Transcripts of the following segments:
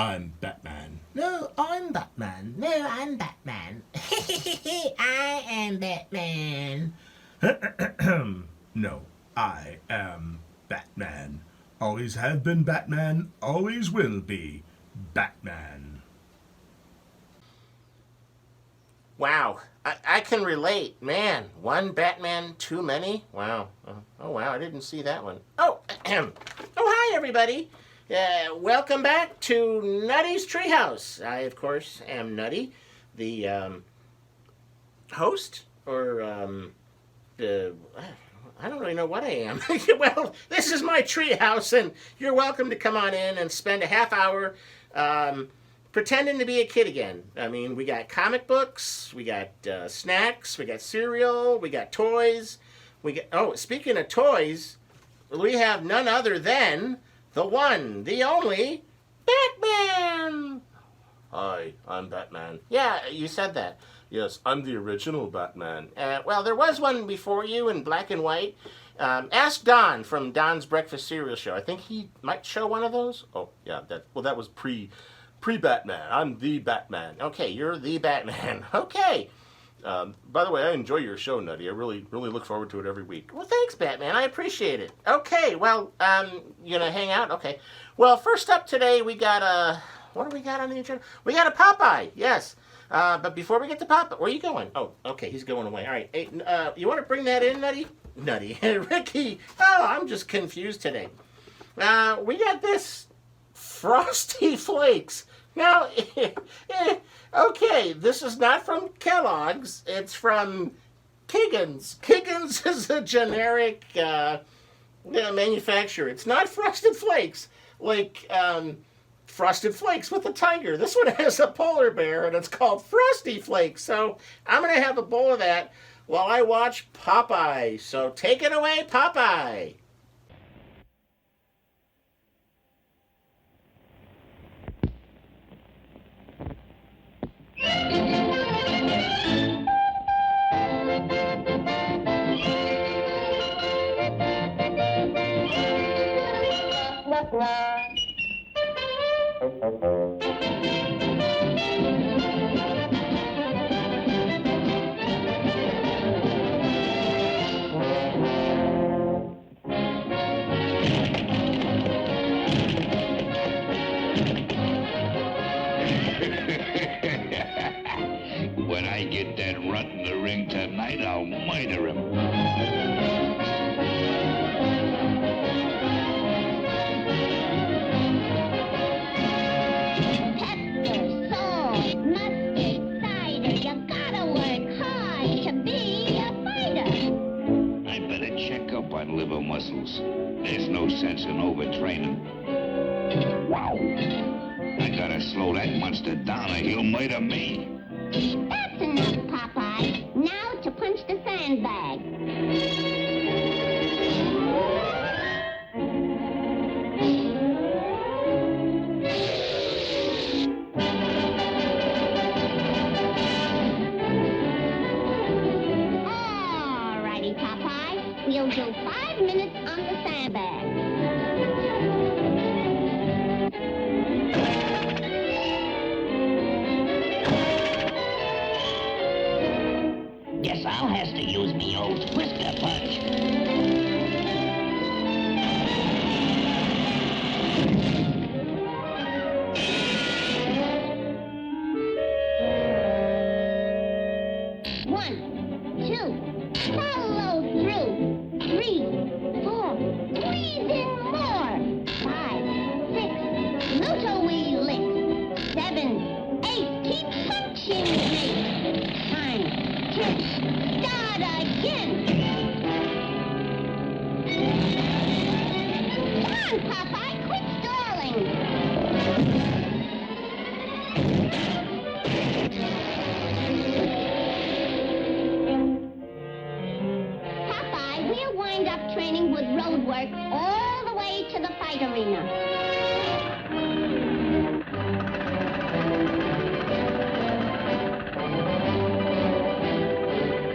I'm Batman. No, I'm Batman. No, I'm Batman. I am Batman. No, I am Batman. Always have been Batman, always will be Batman. Wow, I can relate. Man, one Batman too many? Wow. Oh, wow, I didn't see that one. Oh, oh, hi, everybody. Welcome back to Nutty's Treehouse. I, of course, am Nutty, the host, or I don't really know what I am. Well, this is my treehouse, and you're welcome to come on in and spend a half hour pretending to be a kid again. I mean, we got comic books, we got snacks, we got cereal, we got toys. Speaking of toys, we have none other than the one, the only, Batman! Hi, I'm Batman. Yeah, you said that. Yes, I'm the original Batman. Well, there was one before you in black and white. Ask Don from Don's Breakfast Cereal Show. I think he might show one of those. Oh, yeah, that was pre-Batman. I'm the Batman. Okay, you're the Batman. Okay. By the way, I enjoy your show, Nutty. I really look forward to it every week. Well, thanks, Batman. I appreciate it. Okay, well, you gonna hang out? Okay. Well, first up today, we got what do we got on the agenda? We got a Popeye, yes. But before we get to Popeye, where are you going? Oh, okay, he's going away. All right. Hey, you want to bring that in, Nutty? Nutty. Ricky. Oh, I'm just confused today. We got this Frosty Flakes. Now, okay, this is not from Kellogg's. It's from Kiggins. Kiggins is a generic manufacturer. It's not Frosted Flakes like Frosted Flakes with a tiger. This one has a polar bear, and it's called Frosty Flakes. So I'm going to have a bowl of that while I watch Popeye. So take it away, Popeye. When I get that runt in the ring tonight, I'll murder him. Pepper, salt, mustard, cider. You gotta work hard to be a fighter. I better check up on liver muscles. There's no sense in overtraining. Wow. I gotta slow that monster down or he'll murder me. That's enough, Popeye. Now to punch the sandbag. All righty, Popeye. We'll do 5 minutes on the sandbag. Guess I'll have to use me old twister punch. One, two, follow through. 3, 4, squeeze in more. 5, 6, Luto-wee lick. 7, 8, keep punching me. 9, 10, start again. Come on, Popeye, quit stalling. Popeye, we'll wind up training with road work all the way to the fight arena.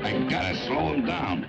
I gotta slow him down.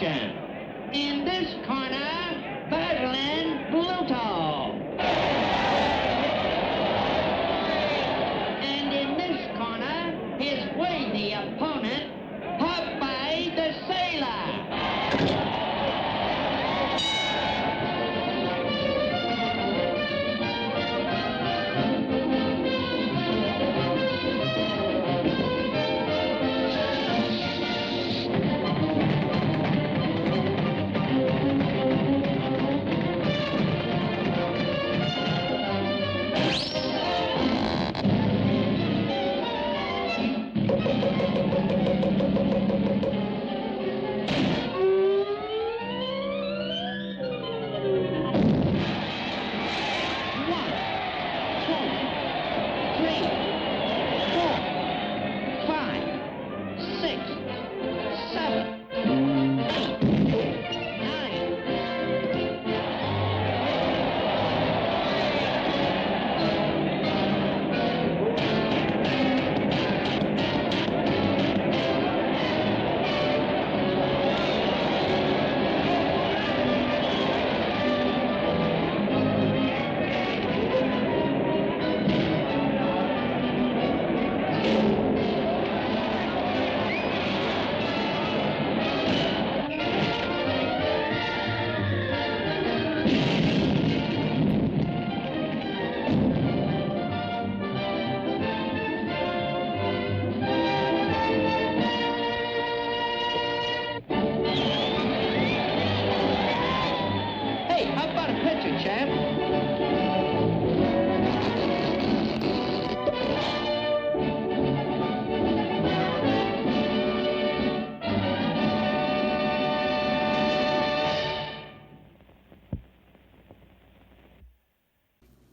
action. In this corner, Berlin Pluto. And in this corner, his worthy opponent, Popeye the Sailor.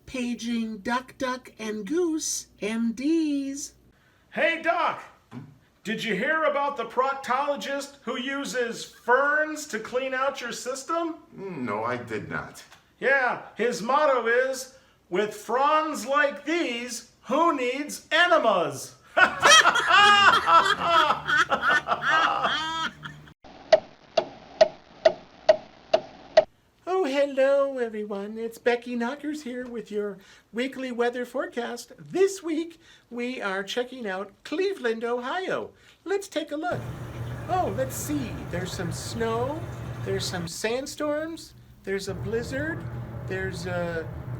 Paging Duck, Duck, and Goose, MDs. Hey, Doc, did you hear about the proctologist who uses ferns to clean out your system? No, I did not. Yeah, his motto is, with fronds like these, who needs enemas? Oh, hello, everyone. It's Becky Knockers here with your weekly weather forecast. This week, we are checking out Cleveland, Ohio. Let's take a look. Oh, let's see. There's some snow. There's some sandstorms. There's a blizzard. There's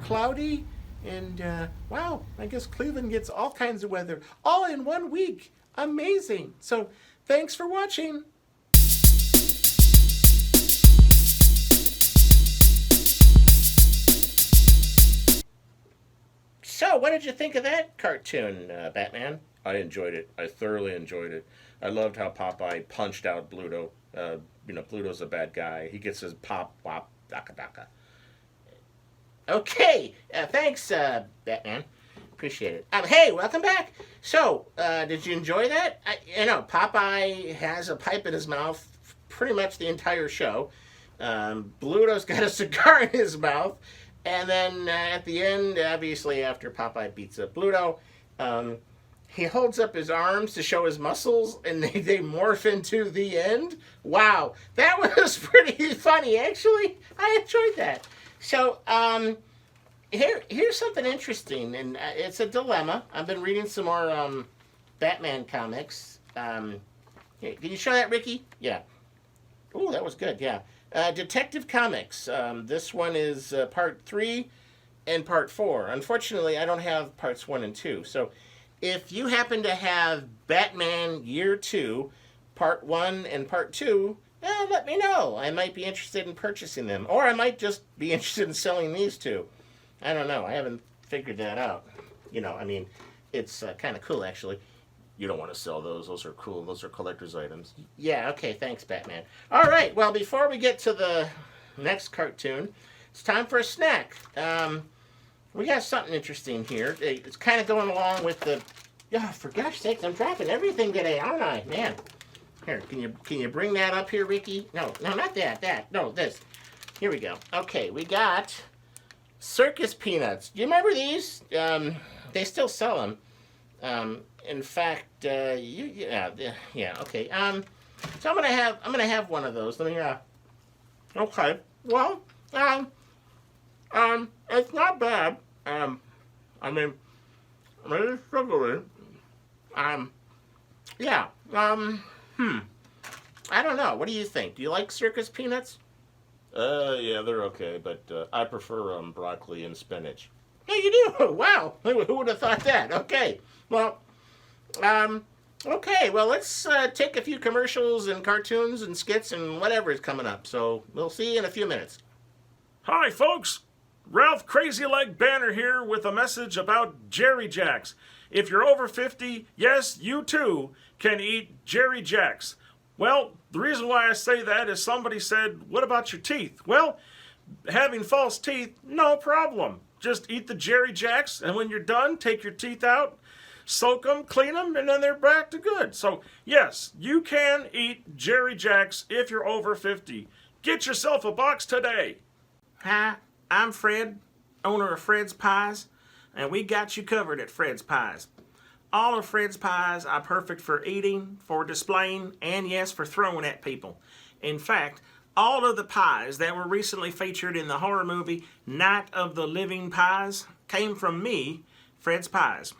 cloudy. And, wow, I guess Cleveland gets all kinds of weather all in 1 week. Amazing. So, thanks for watching. So, what did you think of that cartoon, Batman? I enjoyed it. I thoroughly enjoyed it. I loved how Popeye punched out Bluto. Bluto's a bad guy. He gets his pop, wop, daka daka. Okay, thanks, Batman. Appreciate it. Hey, welcome back. So, did you enjoy that? Popeye has a pipe in his mouth pretty much the entire show. Bluto's got a cigar in his mouth. And then at the end, obviously after Popeye beats up Bluto, he holds up his arms to show his muscles, and they morph into the end. Wow, that was pretty funny, actually. I enjoyed that. So here's something interesting, and it's a dilemma. I've been reading some more Batman comics. Here, can you show that, Ricky? Yeah. Oh, that was good, yeah. Detective Comics. This one is part 3 and part 4. Unfortunately, I don't have parts 1 and 2. So if you happen to have Batman Year 2, part 1 and part 2, let me know. I might be interested in purchasing them. Or I might just be interested in selling these two. I don't know. I haven't figured that out. It's kind of cool, actually. You don't want to sell those. Those are cool. Those are collector's items. Yeah, okay. Thanks, Batman. All right. Well, before we get to the next cartoon, it's time for a snack. We got something interesting here. It's kind of going along with the... Yeah, for gosh sakes, I'm dropping everything today, aren't I? Man. Here, can you bring that up here, Ricky? No, not that. No, this. Here we go. Okay, we got Circus peanuts. Do you remember these? They still sell them. In fact, okay. So So I'm gonna have one of those. Let me okay. Well, it's not bad. I mean, it's sugary. Yeah. I don't know. What do you think? Do you like Circus peanuts? Yeah, they're okay, but I prefer broccoli and spinach. Yeah, you do. Wow. Who would have thought that? Okay. Well, okay. Well, let's take a few commercials and cartoons and skits and whatever is coming up. So we'll see you in a few minutes. Hi, folks. Ralph Crazy Leg Banner here with a message about Jerry Jacks. If you're over 50, yes, you too can eat Jerry Jacks. Well, the reason why I say that is somebody said, what about your teeth? Well, having false teeth, no problem. Just eat the Jerry Jacks, and when you're done, take your teeth out, soak them, clean them, and then they're back to good. So, yes, you can eat Jerry Jacks if you're over 50. Get yourself a box today. Hi, I'm Fred, owner of Fred's Pies, and we got you covered at Fred's Pies. All of Fred's Pies are perfect for eating, for displaying, and yes, for throwing at people. In fact, all of the pies that were recently featured in the horror movie Night of the Living Pies came from me, Fred's Pies.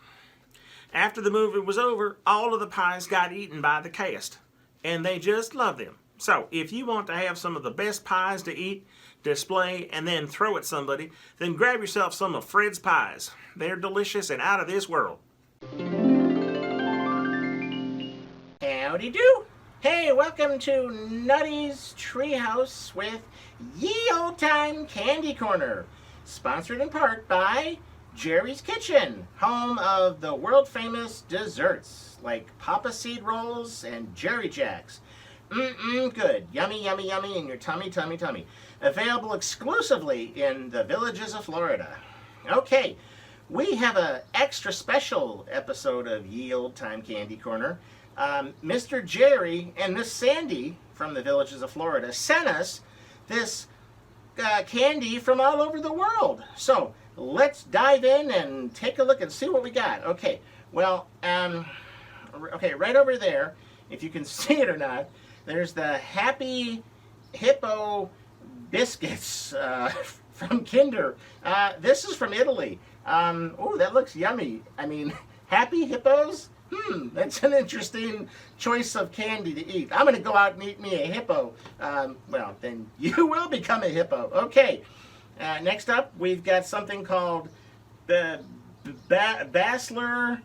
After the movie was over, all of the pies got eaten by the cast, and they just loved them. So, if you want to have some of the best pies to eat, display, and then throw at somebody, then grab yourself some of Fred's Pies. They're delicious and out of this world. Howdy do. Hey, welcome to Nutty's Treehouse with Ye Old Time Candy Corner, sponsored in part by Jerry's Kitchen, home of the world-famous desserts like Papa Seed Rolls and Jerry Jacks. Good. Yummy, yummy, yummy in your tummy, tummy, tummy. Available exclusively in the Villages of Florida. Okay, we have an extra special episode of Ye Old Time Candy Corner. Mr. Jerry and Miss Sandy from the Villages of Florida sent us this candy from all over the world. So let's dive in and take a look and see what we got. Okay, well, okay, right over there, if you can see it or not, there's the Happy Hippo biscuits from Kinder. This is from Italy. Oh, that looks yummy. I mean, Happy Hippos? That's an interesting choice of candy to eat. I'm going to go out and eat me a hippo. Well, then you will become a hippo. Okay. Next up, we've got something called the Basler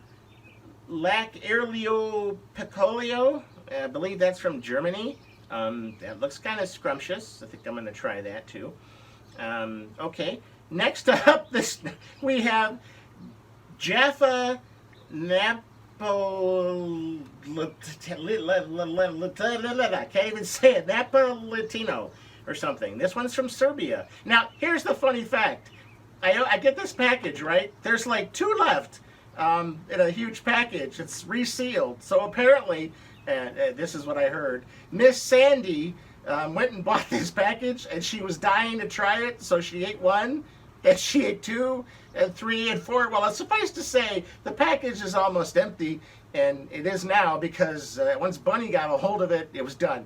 Lac Irlio Picolio. I believe that's from Germany. That looks kind of scrumptious. I think I'm going to try that too. Okay. Next up, we have Jaffa Napolitano. I can't even say it. Napolitano or something. This one's from Serbia. Now, here's the funny fact. I get this package, right? There's like 2 left in a huge package. It's resealed. So apparently, this is what I heard, Miss Sandy went and bought this package, and she was dying to try it, so she ate 1, and she ate 2, and 3, and 4. Well, suffice to say, the package is almost empty, and it is now because once Bunny got a hold of it, it was done.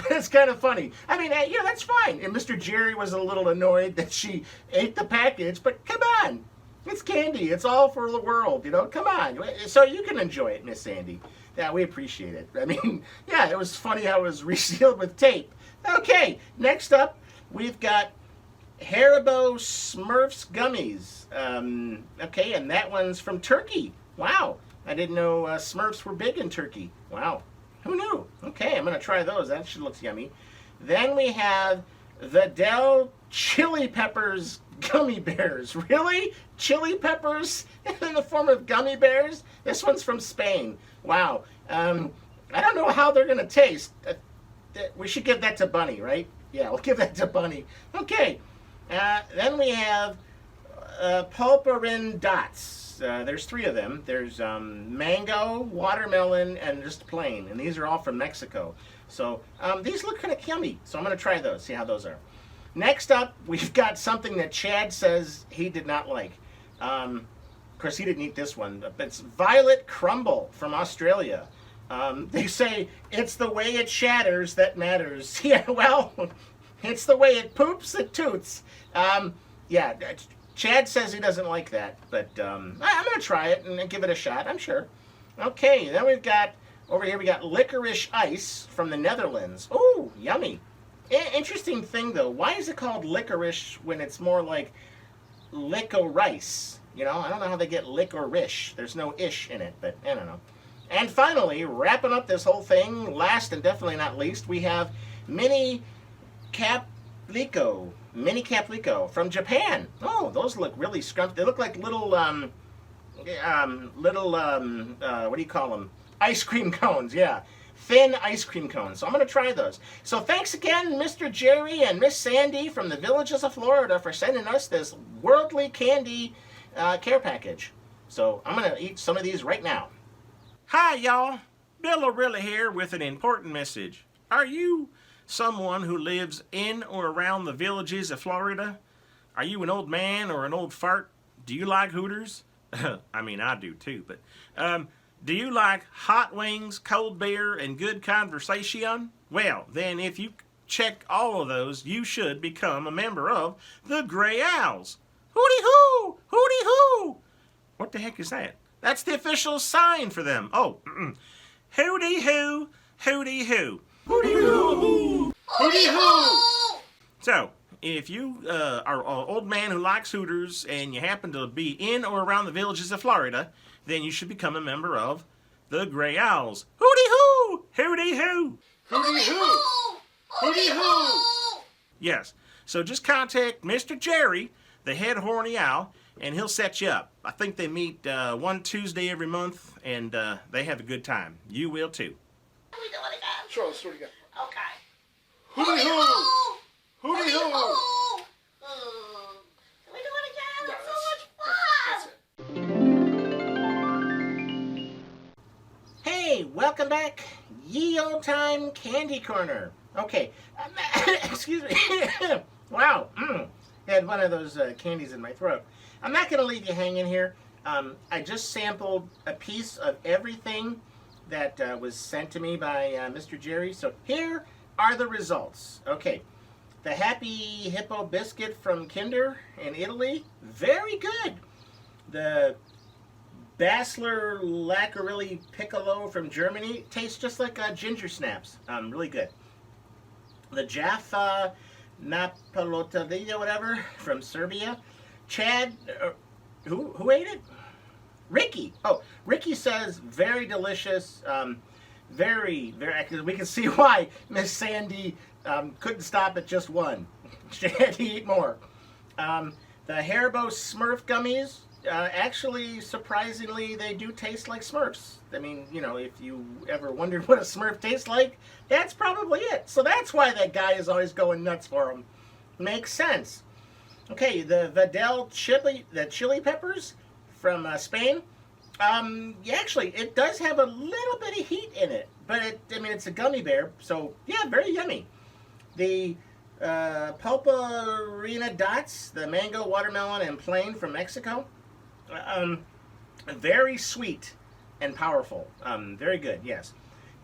It's kind of funny. I mean, that's fine. And Mr. Jerry was a little annoyed that she ate the package, but come on. It's candy. It's all for the world, Come on. So you can enjoy it, Miss Sandy. Yeah, we appreciate it. I mean, yeah, it was funny how it was resealed with tape. Okay, next up, we've got Haribo Smurfs Gummies. Okay, and that one's from Turkey. Wow, I didn't know Smurfs were big in Turkey. Wow, who knew? Okay, I'm going to try those. That should look yummy. Then we have the Del Chili Peppers Gummy Bears. Really? Chili peppers in the form of gummy bears? This one's from Spain. Wow. I don't know how they're going to taste. We should give that to Bunny, right? Yeah, we'll give that to Bunny. Okay. Then we have Pulperin Dots. There's 3 of them. There's mango, watermelon, and just plain. And these are all from Mexico. So these look kind of yummy. So I'm going to try those, see how those are. Next up, we've got something that Chad says he did not like. Of course, he didn't eat this one. But it's Violet Crumble from Australia. They say it's the way it shatters that matters. Yeah, well, it's the way it poops that toots. Yeah, Chad says he doesn't like that, but I'm going to try it and give it a shot, I'm sure. Okay, then we've got, over here we got licorice ice from the Netherlands. Ooh, yummy. Interesting thing, though. Why is it called licorice when it's more like licorice? You know, I don't know how they get licorice. There's no ish in it, but I don't know. And finally, wrapping up this whole thing, last and definitely not least, we have Mini Caplico from Japan. Oh, those look really scrumptious. They look like little, what do you call them? Ice cream cones, yeah. Thin ice cream cones. So I'm going to try those. So thanks again, Mr. Jerry and Miss San Dee from the Villages of Florida for sending us this worldly candy care package. So I'm going to eat some of these right now. Hi, y'all. Bill O'Reilly here with an important message. Are you someone who lives in or around the Villages of Florida? Are you an old man or an old fart? Do you like Hooters? I mean, I do too, but do you like hot wings, cold beer, and good conversation? Well, then if you check all of those, you should become a member of the Gray Owls. Hooty-hoo! Hooty-hoo! What the heck is that? That's the official sign for them. Oh, hooty-hoo! Hooty-hoo! Hooty-hoo! Hooty-hoo! So, if you are an old man who likes Hooters and you happen to be in or around the Villages of Florida, then you should become a member of the Gray Owls. Hooty-hoo! Hooty-hoo! Hooty-hoo! Hooty-hoo! Yes, so just contact Mr. Jerry, the head horny owl, and he'll set you up. I think they meet one Tuesday every month, and they have a good time. You will too. Can we do it again? Sure, let's do it again. Okay. Hooty-hoo! Hooty-hoo! Can we do it again? No, It's so much fun! That's it. Hey, welcome back, ye old time candy corner. Okay, excuse me. Wow, had one of those candies in my throat. I'm not going to leave you hanging here. I just sampled a piece of everything that was sent to me by Mr. Jerry. So here are the results. Okay, the Happy Hippo biscuit from Kinder in Italy, very good. The Bassler Lacquerelli Piccolo from Germany tastes just like ginger snaps. Really good. The Jaffa Napolitana, whatever, from Serbia. Chad, who ate it? Ricky. Oh, Ricky says very delicious. Very, very. We can see why Miss San Dee couldn't stop at just one. She had to eat more. The Haribo Smurf gummies. Actually, surprisingly, they do taste like Smurfs. I mean, you know, if you ever wondered what a Smurf tastes like, that's probably it. So that's why that guy is always going nuts for them. Makes sense. Okay, the Vidal chili peppers from Spain. Yeah, actually, it does have a little bit of heat in it, but it's a gummy bear, so yeah, very yummy. The Pulparina Dots, the mango, watermelon, and plain from Mexico. Very sweet and powerful. Very good, yes.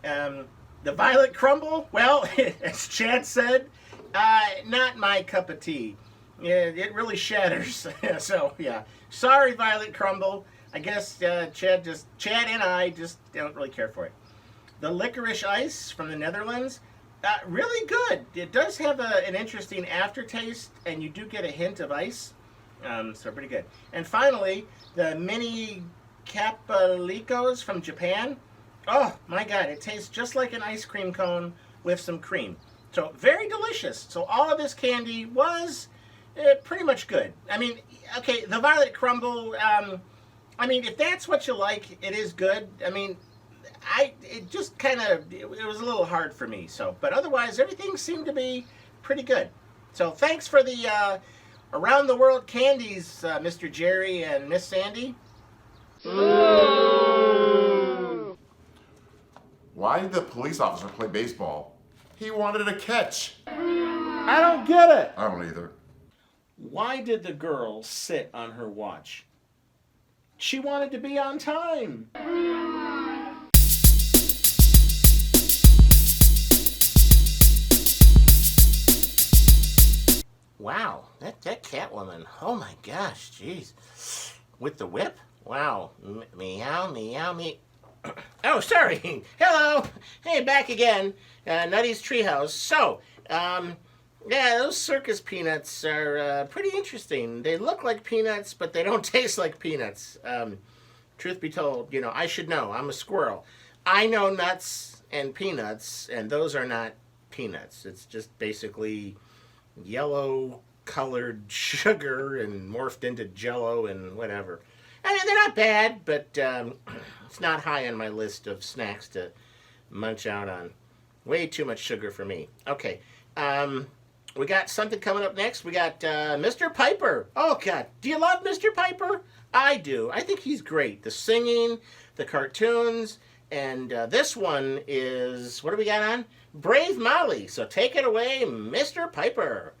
The Violet Crumble, well, as Chad said, not my cup of tea. Yeah, it really shatters. So, yeah. Sorry, Violet Crumble. I guess Chad and I just don't really care for it. The Licorice Ice from the Netherlands, really good. It does have an interesting aftertaste, and you do get a hint of ice. So pretty good. And finally, the Mini Capalicos from Japan. Oh, my God. It tastes just like an ice cream cone with some cream. So very delicious. So all of this candy was pretty much good. I mean, okay, the Violet Crumble, I mean, if that's what you like, it is good. I mean, it just kind of, it was a little hard for me. So, but otherwise, everything seemed to be pretty good. So thanks for the Around the World candies, Mr. Jerry and Miss San Dee. Why did the police officer play baseball? He wanted a catch. I don't get it. I don't either. Why did the girl sit on her watch? She wanted to be on time. wow, that Catwoman. Oh my gosh, jeez. With the whip? Wow. Meow, meow, meow. Oh, sorry. Hello. Hey, back again. Nutty's Treehouse. So, yeah, those circus peanuts are pretty interesting. They look like peanuts, but they don't taste like peanuts. Truth be told, you know, I should know. I'm a squirrel. I know nuts and peanuts, and those are not peanuts. It's just basically yellow colored sugar and morphed into jello and whatever. I mean, they're not bad, but it's not high on my list of snacks to munch out on. Way too much sugar for me. Okay, we got something coming up next. We got Mr. Piper. Oh, God. Do you love Mr. Piper? I do. I think he's great. The singing, the cartoons, and this one is, what do we got on? Brave Molly. So take it away, Mr. Piper.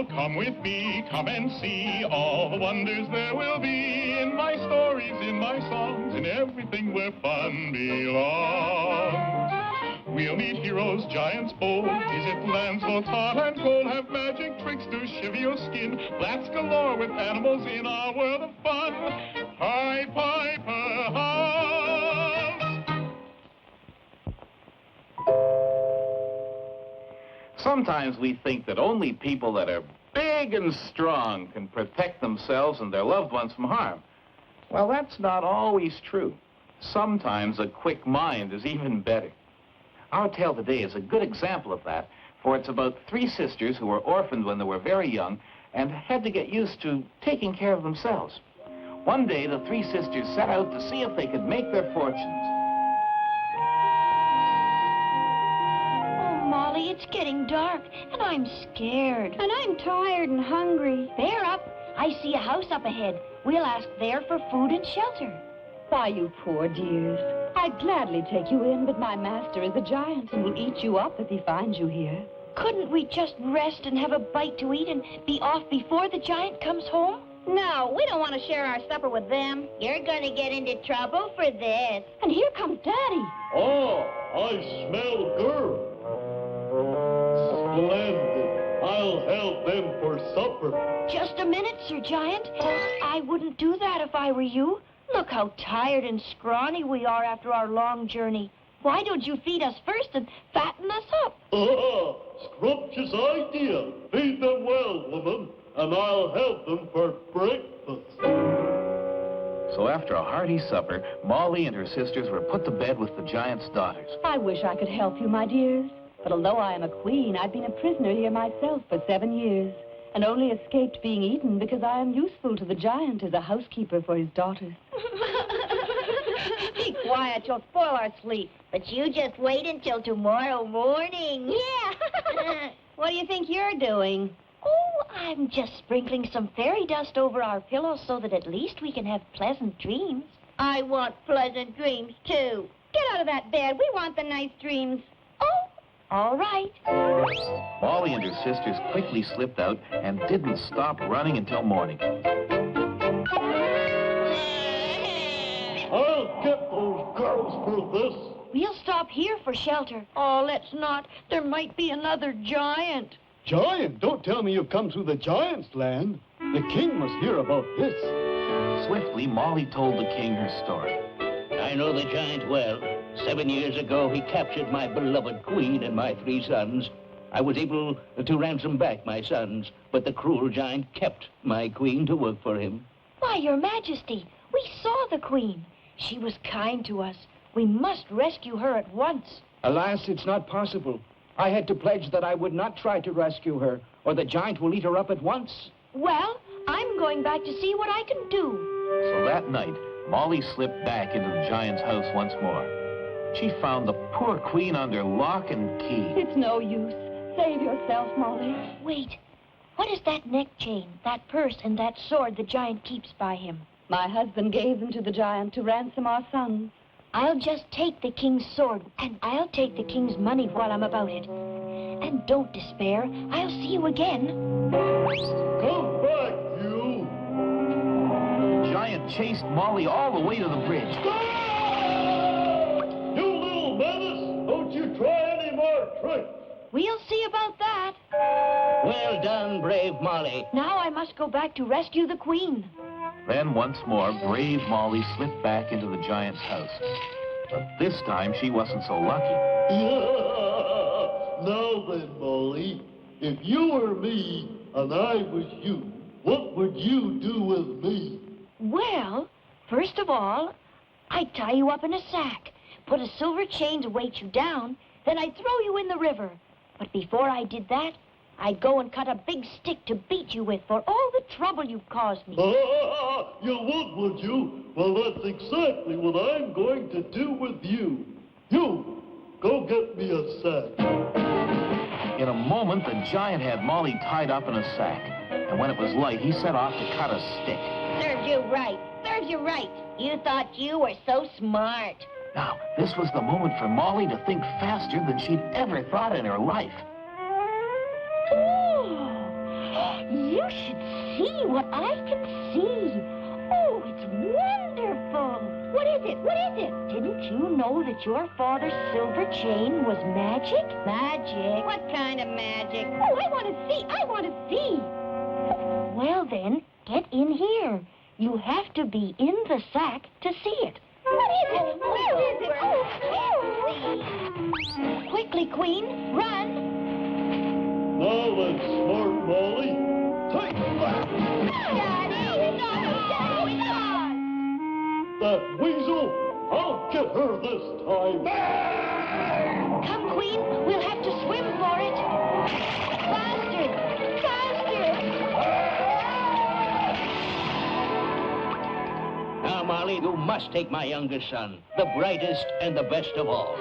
Come with me, come and see all the wonders there will be in my stories, in my songs, in everything where fun belongs. We'll meet heroes, giants bold, visit lands both hot and cold, have magic tricks to shiver your skin, blats galore with animals in our world of fun. Pied Piper hums. Sometimes we think that only people that are big and strong can protect themselves and their loved ones from harm. Well, that's not always true. Sometimes a quick mind is even better. Our tale today is a good example of that, for it's about three sisters who were orphaned when they were very young and had to get used to taking care of themselves. One day, the three sisters set out to see if they could make their fortunes. Molly, it's getting dark, and I'm scared. And I'm tired and hungry. Bear up. I see a house up ahead. We'll ask there for food and shelter. Why, you poor dears. I'd gladly take you in, but my master is a giant and will eat you up if he finds you here. Couldn't we just rest and have a bite to eat and be off before the giant comes home? No, we don't want to share our supper with them. You're going to get into trouble for this. And here comes Daddy. Oh, I smell good. Splendid. I'll help them for supper. Just a minute, Sir Giant. I wouldn't do that if I were you. Look how tired and scrawny we are after our long journey. Why don't you feed us first and fatten us up? Scrumptious idea. Feed them well, woman, and I'll help them for breakfast. So after a hearty supper, Molly and her sisters were put to bed with the giant's daughters. I wish I could help you, my dears. But although I am a queen, I've been a prisoner here myself for 7 years, and only escaped being eaten because I am useful to the giant as a housekeeper for his daughters. Be quiet, you'll spoil our sleep. But you just wait until tomorrow morning. Yeah. What do you think you're doing? Oh, I'm just sprinkling some fairy dust over our pillows so that at least we can have pleasant dreams. I want pleasant dreams, too. Get out of that bed. We want the nice dreams. Oh, all right. Molly and her sisters quickly slipped out and didn't stop running until morning. I'll get those girls for this. We'll stop here for shelter. Oh, let's not. There might be another giant. Giant? Don't tell me you've come through the giant's land. The king must hear about this. Swiftly, Molly told the king her story. I know the giant well. 7 years ago, he captured my beloved queen and my 3 sons. I was able to ransom back my sons, but the cruel giant kept my queen to work for him. Why, Your Majesty, we saw the queen. She was kind to us. We must rescue her at once. Alas, it's not possible. I had to pledge that I would not try to rescue her, or the giant will eat her up at once. Well, I'm going back to see what I can do. So that night, Molly slipped back into the giant's house once more. She found the poor queen under lock and key. It's no use. Save yourself, Molly. Wait. What is that neck chain, that purse, and that sword the giant keeps by him? My husband gave them to the giant to ransom our sons. I'll just take the king's sword, and I'll take the king's money while I'm about it. And don't despair. I'll see you again. Come back, you! The giant chased Molly all the way to the bridge. We'll see about that. Well done, brave Molly. Now I must go back to rescue the Queen. Then once more, brave Molly slipped back into the giant's house. But this time, she wasn't so lucky. Now then, Molly, if you were me and I was you, what would you do with me? Well, first of all, I'd tie you up in a sack, put a silver chain to weight you down, then I'd throw you in the river. But before I did that, I'd go and cut a big stick to beat you with for all the trouble you've caused me. You would you? Well, that's exactly what I'm going to do with you. You, go get me a sack. In a moment, the giant had Molly tied up in a sack. And when it was light, he set off to cut a stick. Serves you right. Serves you right. You thought you were so smart. Now, this was the moment for Molly to think faster than she'd ever thought in her life. Oh, you should see what I can see. Oh, it's wonderful. What is it? What is it? Didn't you know that your father's silver chain was magic? Magic? What kind of magic? Oh, I want to see. I want to see. Well, then, get in here. You have to be in the sack to see it. What is it? Where is it? Oh, quickly, Queen, run. Now then, smart Molly, take that. That weasel, I'll get her this time. Come, Queen, we'll have to swim for it. Faster, faster. Now, Molly, you must take my youngest son, the brightest and the best of all.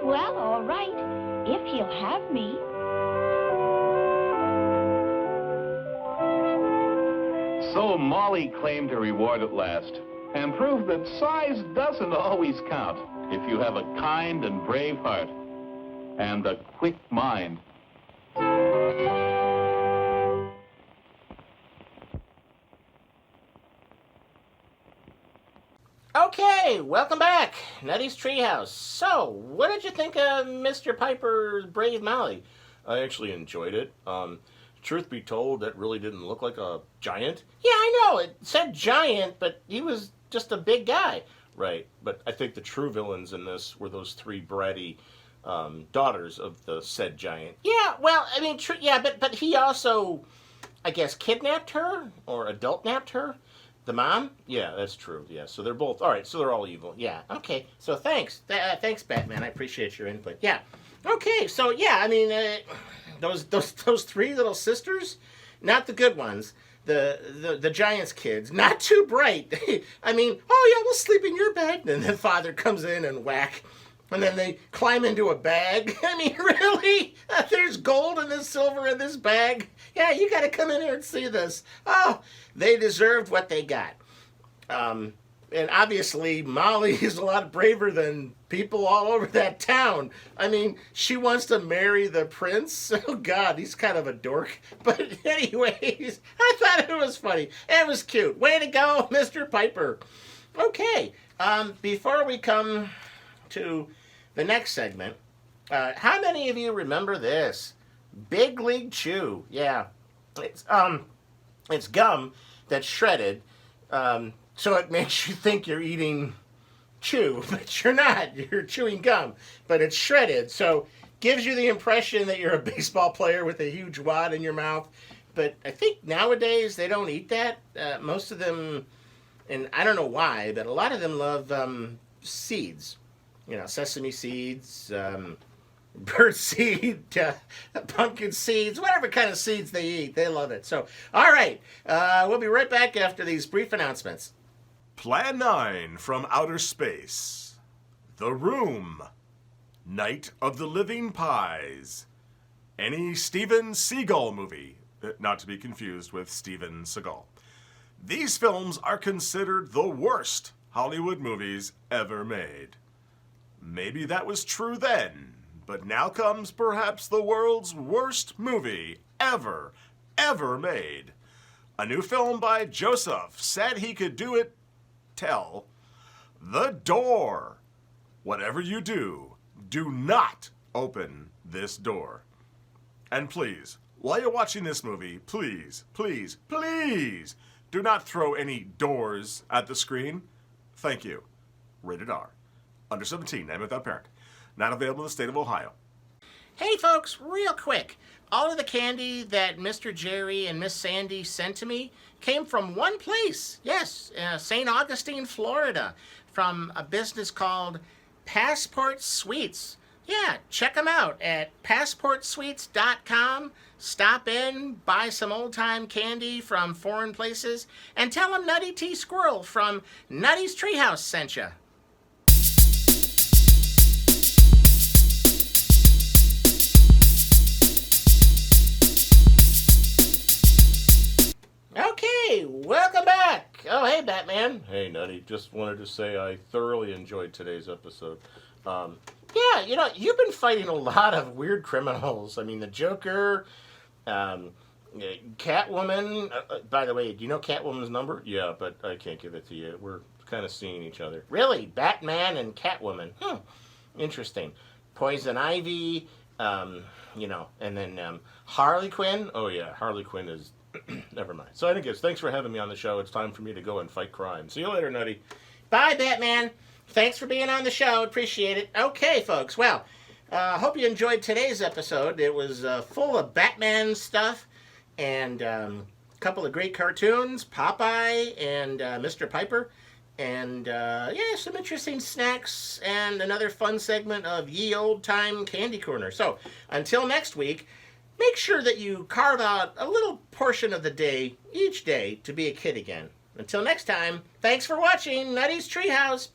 Well, all right, if he'll have me. So Molly claimed her reward at last, and proved that size doesn't always count if you have a kind and brave heart and a quick mind. Okay, welcome back. Nutty's Treehouse. So, what did you think of Mr. Piper's Brave Molly? I actually enjoyed it. Truth be told, that really didn't look like a giant. Yeah, I know. It said giant, but he was just a big guy. Right, but I think the true villains in this were those three bratty daughters of the said giant. Yeah, well, I mean, but he also, I guess, kidnapped her or adult-napped her. The mom? Yeah, that's true. Yeah, so they're both, all right, so they're all evil. Yeah, okay. So thanks. Thanks, Batman. I appreciate your input. Yeah. Okay, so yeah, I mean, those three little sisters, not the good ones. The Giants kids, not too bright. I mean, oh yeah, we'll sleep in your bed. And then father comes in and whack. And then they climb into a bag. I mean, really? There's gold and there's silver in this bag. Yeah, you got to come in here and see this. Oh, they deserved what they got. And obviously, Molly is a lot braver than people all over that town. I mean, she wants to marry the prince. Oh, God, he's kind of a dork. But anyways, I thought it was funny. It was cute. Way to go, Mr. Piper. Okay, before we come to the next segment, how many of you remember this? Big League Chew. Yeah, it's gum that's shredded. So it makes you think you're eating chew, but you're not. You're chewing gum, but it's shredded. So gives you the impression that you're a baseball player with a huge wad in your mouth. But I think nowadays they don't eat that. Most of them, and I don't know why, but a lot of them love seeds. You know, sesame seeds, bird seed, pumpkin seeds, whatever kind of seeds they eat. They love it. So, all right. We'll be right back after these brief announcements. Plan 9 from Outer Space. The Room. Night of the Living Pies. Any Steven Seagal movie, not to be confused with Steven Seagal. These films are considered the worst Hollywood movies ever made. Maybe that was true then, but now comes perhaps the world's worst movie ever made. A new film by Joseph said he could do it. Tell. The Door. Whatever you do, do not open this door. And please, while you're watching this movie, please, please, please do not throw any doors at the screen. Thank you. Rated R. Under 17, and without parent. Not available in the state of Ohio. Hey folks, real quick. All of the candy that Mr. Jerry and Miss Sandy sent to me came from one place. Yes, St. Augustine, Florida, from a business called Passport Sweets. Yeah, check them out at passportsweets.com. Stop in, buy some old-time candy from foreign places, and tell them Nutty T. Squirrel from Nutty's Treehouse sent ya. Okay, welcome back. Oh, hey, Batman. Hey, Nutty. Just wanted to say I thoroughly enjoyed today's episode. Yeah, you know, you've been fighting a lot of weird criminals. I mean, the Joker, Catwoman. By the way, do you know Catwoman's number? Yeah, but I can't give it to you. We're kind of seeing each other. Really? Batman and Catwoman. Interesting. Poison Ivy, you know, and then Harley Quinn. Oh, yeah, Harley Quinn is... Never mind. So I think thanks for having me on the show. It's time for me to go and fight crime. See you later, Nutty. Bye, Batman. Thanks for being on the show. Appreciate it. Okay, folks. Well, hope you enjoyed today's episode. It was full of Batman stuff and a couple of great cartoons, Popeye and Mr. Piper, and yeah, some interesting snacks and another fun segment of Ye Old Time Candy Corner. So until next week, make sure that you carve out a little portion of the day each day to be a kid again. Until next time, thanks for watching Nutty's Treehouse.